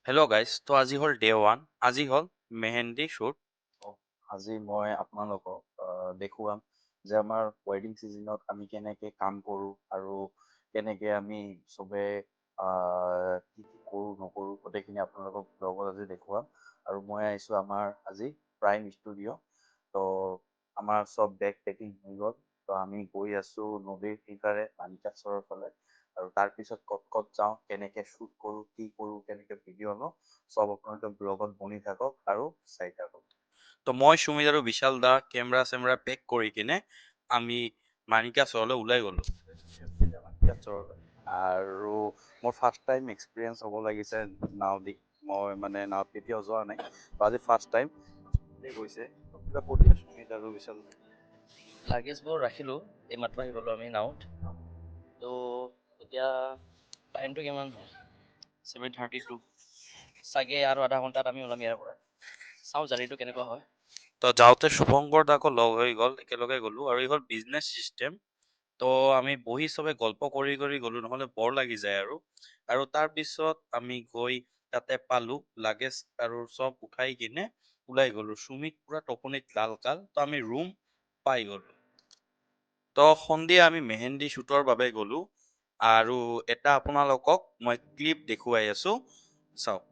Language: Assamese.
হেল্ল' গাইজ তো আজি হ'ল ডে' ওৱান আজি হ'ল মেহেন্দি শ্বুট। আজি মই আপোনালোকক দেখুৱাম যে আমাৰ ৱেডিং ছিজনত আমি কেনেকৈ কাম কৰোঁ আৰু কেনেকৈ আমি চবে কি কি কৰোঁ নকৰোঁ গোটেইখিনি আপোনালোকক ব্লগত আজি দেখুৱাম। আৰু মই আহিছোঁ আমাৰ আজি প্ৰাইম ষ্টুডিঅ'। তো আমাৰ চব বেগ পেকিং হৈ গ'ল। তো আমি গৈ আছোঁ নদীৰ সিপাৰে মানিকাচৰৰ ফালে। আৰু তাৰপিছত ক'ত ক'ত যাওঁ, কেনেকৈ শ্বুট কৰোঁ, কি কৰোঁ, কেনেকৈ ভিডিঅ' লওঁ, চব আপোনালোকে ব্লগত বনি থাকক আৰু চাই থাকক। তো মই সুমিত আৰু বিশাল দা কেমেৰা চেমেৰা পেক কৰি কিনে আমি মানিকা চৰলৈ ওলাই গ'লোঁ। আৰু মোৰ ফাৰ্ষ্ট টাইম এক্সপিৰিয়েঞ্চ হ'ব লাগিছে নাও দি। মই মানে নাৱত কেতিয়াও যোৱা নাই, আজি ফাৰ্ষ্ট টাইম গৈছে। সুমিত আৰু বিশাল লাগেজবোৰ ৰাখিলোঁ, এইমাত্ৰ আহি গ'লোঁ আমি নাওত। তো এতিয়া টাইমটো কিমান হ'ল? 7:32 চাগে আৰু আধা ঘণ্টাত আমি ওলাম ইয়াৰ পৰা। চাওঁ জাৰ্ণিটো কেনেকুৱা হয়। তো যাওঁতে শুভংকৰ দাকো লগ হৈ গ'ল, একেলগে গ'লোঁ আৰু এই হ'ল বিজনেছ চিষ্টেম। তো আমি বহি চবে গল্প কৰি কৰি গ'লোঁ, নহ'লে বৰ লাগি যায় আৰু তাৰপিছত আমি গৈ তাতে পালোঁ লাগেজ আৰু চব উঠাই কিনে ওলাই গ'লোঁ। সুমিত পুৰা টোপনিত লাল তো আমি ৰুম পাই গ'লোঁ। তো সন্ধিয়া আমি মেহেন্দি শ্বুটৰ বাবে গ'লোঁ আৰু এটা আপোনালোকক মই ক্লিপ দেখুৱাই আছোঁ, চাওক।